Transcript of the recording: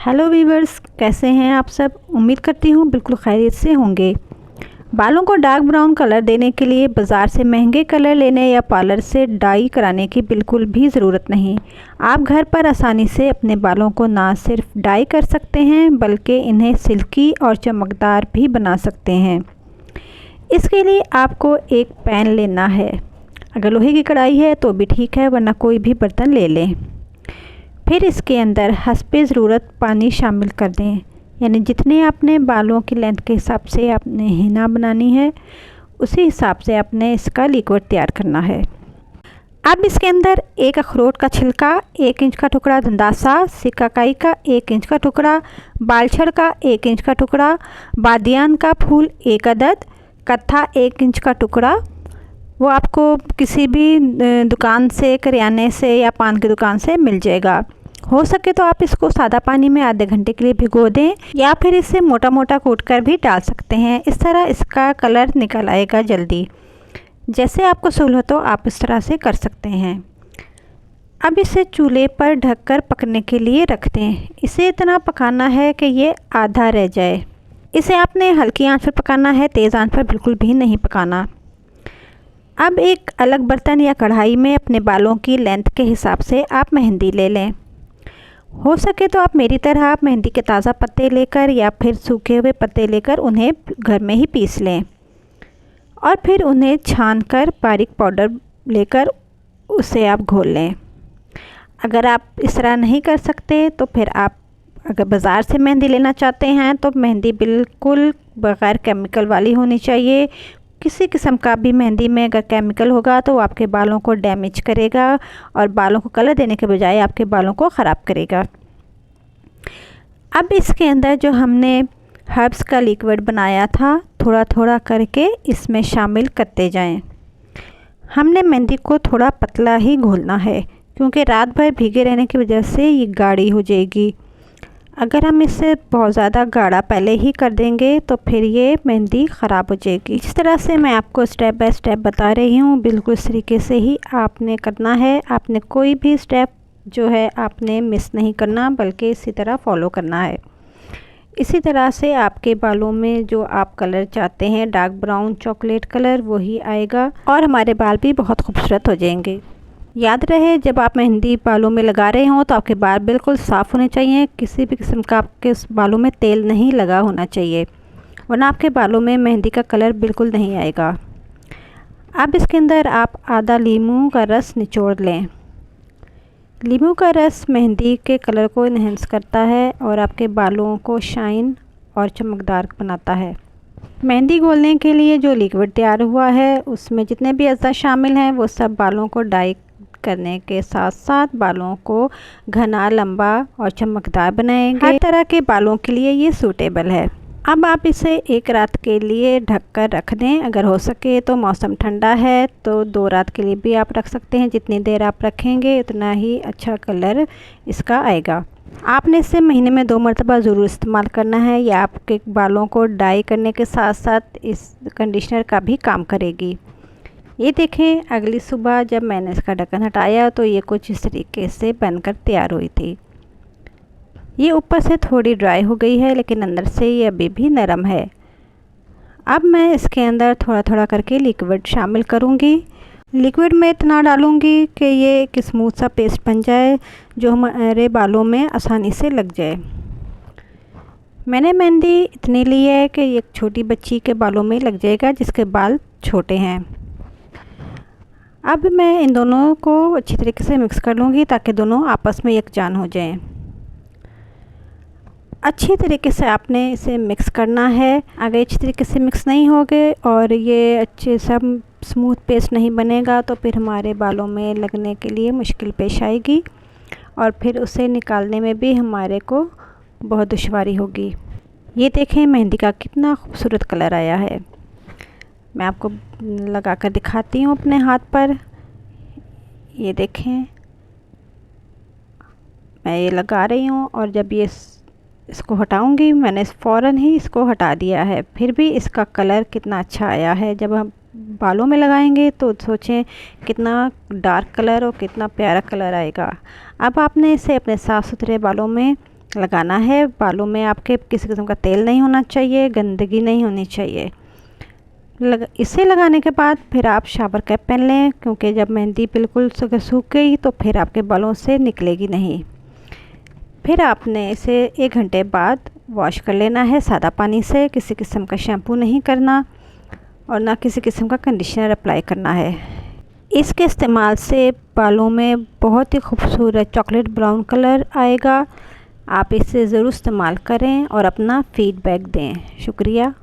Hello viewers, कैसे हैं आप सब। उम्मीद करती हूँ बिल्कुल खैरियत से होंगे। बालों को डार्क ब्राउन कलर देने के लिए बाज़ार से महंगे कलर लेने या पार्लर से डाई कराने की बिल्कुल भी ज़रूरत नहीं। आप घर पर आसानी से अपने बालों को ना सिर्फ डाई कर सकते हैं बल्कि इन्हें सिल्की और चमकदार भी बना सकते हैं। इसके लिए आपको एक पैन लेना है। अगर लोहे की कढ़ाई है तो भी ठीक है, वरना कोई भी बर्तन ले लें। फिर इसके अंदर हस्बे ज़रूरत पानी शामिल कर दें, यानी जितने आपने बालों की लेंथ के हिसाब से आपने हिना बनानी है उसी हिसाब से आपने इसका लिक्विड तैयार करना है। अब इसके अंदर एक अखरोट का छिलका, 1 इंच का टुकड़ा धंदासा, सिकाकाई का 1 इंच का टुकड़ा, बालछड़ का 1 इंच का टुकड़ा, बादियान का फूल 1 अदद, कत्था 1 इंच का टुकड़ा। वो आपको किसी भी दुकान से, करियाने से या पान की दुकान से मिल जाएगा। हो सके तो आप इसको सादा पानी में आधे घंटे के लिए भिगो दें या फिर इसे मोटा मोटा कूट कर भी डाल सकते हैं। इस तरह इसका कलर निकल आएगा जल्दी। जैसे आपको सहूलत हो आप इस तरह से कर सकते हैं। अब इसे चूल्हे पर ढककर पकने के लिए रख दें। इसे इतना पकाना है कि ये आधा रह जाए। इसे आपने हल्की आंच पर पकाना है, तेज़ आंच पर बिल्कुल भी नहीं पकाना। अब एक अलग बर्तन या कढ़ाई में अपने बालों की लेंथ के हिसाब से आप मेहंदी ले लें। हो सके तो आप मेरी तरह आप मेहंदी के ताज़ा पत्ते लेकर या फिर सूखे हुए पत्ते लेकर उन्हें घर में ही पीस लें और फिर उन्हें छानकर बारीक पाउडर लेकर उसे आप घोल लें। अगर आप इस तरह नहीं कर सकते तो फिर आप अगर बाज़ार से मेहंदी लेना चाहते हैं तो मेहंदी बिल्कुल बग़ैर केमिकल वाली होनी चाहिए। किसी किस्म का भी मेहंदी में अगर केमिकल होगा तो आपके बालों को डैमेज करेगा और बालों को कलर देने के बजाय आपके बालों को ख़राब करेगा। अब इसके अंदर जो हमने हर्ब्स का लिक्विड बनाया था थोड़ा थोड़ा करके इसमें शामिल करते जाएं। हमने मेहंदी को थोड़ा पतला ही घोलना है क्योंकि रात भर भीगे रहने की वजह से ये गाढ़ी हो जाएगी। अगर हम इसे बहुत ज़्यादा गाढ़ा पहले ही कर देंगे तो फिर ये मेहंदी ख़राब हो जाएगी। जिस तरह से मैं आपको स्टेप बाय स्टेप बता रही हूँ बिल्कुल इस तरीके से ही आपने करना है। आपने कोई भी स्टेप जो है आपने मिस नहीं करना बल्कि इसी तरह फॉलो करना है। इसी तरह से आपके बालों में जो आप कलर चाहते हैं डार्क ब्राउन चॉकलेट कलर वही आएगा और हमारे बाल भी बहुत खूबसूरत हो जाएंगे। याद रहे जब आप मेहंदी बालों में लगा रहे हों तो आपके बाल बिल्कुल साफ़ होने चाहिए। किसी भी किस्म का आपके बालों में तेल नहीं लगा होना चाहिए, वरना आपके बालों में मेहंदी का कलर बिल्कुल नहीं आएगा। अब इसके अंदर आप आधा लीमू का रस निचोड़ लें। लीमू का रस मेहंदी के कलर को इन्हेंस करता है और आपके बालों को शाइन और चमकदार बनाता है। मेहंदी घोलने के लिए जो लिक्विड तैयार हुआ है उसमें जितने भी अज़ा शामिल हैं वो सब बालों को डाई करने के साथ साथ बालों को घना, लंबा और चमकदार बनाएंगे। हर तरह के बालों के लिए ये सूटेबल है। अब आप इसे एक रात के लिए ढककर रख दें। अगर हो सके तो मौसम ठंडा है तो 2 रात के लिए भी आप रख सकते हैं। जितनी देर आप रखेंगे उतना ही अच्छा कलर इसका आएगा। आपने इसे महीने में 2 मरतबा ज़रूर इस्तेमाल करना है। यह आपके बालों को डाई करने के साथ साथ इस कंडीशनर का भी काम करेगी। ये देखें, अगली सुबह जब मैंने इसका ढक्कन हटाया तो ये कुछ इस तरीके से बनकर तैयार हुई थी। ये ऊपर से थोड़ी ड्राई हो गई है लेकिन अंदर से ये अभी भी नरम है। अब मैं इसके अंदर थोड़ा थोड़ा करके लिक्विड शामिल करूँगी। लिक्विड में इतना डालूँगी कि ये एक स्मूथ सा पेस्ट बन जाए जो हमारे बालों में आसानी से लग जाए। मैंने मेहंदी इतनी ली है कि एक छोटी बच्ची के बालों में लग जाएगा जिसके बाल छोटे हैं। अब मैं इन दोनों को अच्छी तरीके से मिक्स कर लूँगी ताकि दोनों आपस में यकजान हो जाएं। अच्छी तरीके से आपने इसे मिक्स करना है। अगर अच्छी तरीके से मिक्स नहीं होगे और ये अच्छे सब स्मूथ पेस्ट नहीं बनेगा तो फिर हमारे बालों में लगने के लिए मुश्किल पेश आएगी और फिर उसे निकालने में भी हमारे को बहुत दुश्वारी होगी। ये देखें मेहंदी का कितना खूबसूरत कलर आया है। मैं आपको लगा कर दिखाती हूँ अपने हाथ पर। ये देखें, मैं ये लगा रही हूँ और जब ये इसको हटाऊँगी, मैंने फ़ौरन ही इसको हटा दिया है, फिर भी इसका कलर कितना अच्छा आया है। जब हम बालों में लगाएंगे तो सोचें कितना डार्क कलर और कितना प्यारा कलर आएगा। अब आपने इसे अपने साफ़ सुथरे बालों में लगाना है। बालों में आपके किसी किस्म का तेल नहीं होना चाहिए, गंदगी नहीं होनी चाहिए। इसे लगाने के बाद फिर आप शावर कैप पहन लें, क्योंकि जब मेहंदी बिल्कुल सूख गई तो फिर आपके बालों से निकलेगी नहीं। फिर आपने इसे 1 घंटे बाद वॉश कर लेना है सादा पानी से। किसी किस्म का शैम्पू नहीं करना और ना किसी किस्म का कंडीशनर अप्लाई करना है। इसके इस्तेमाल से बालों में बहुत ही खूबसूरत चॉकलेट ब्राउन कलर आएगा। आप इसे ज़रूर इस्तेमाल करें और अपना फ़ीडबैक दें। शुक्रिया।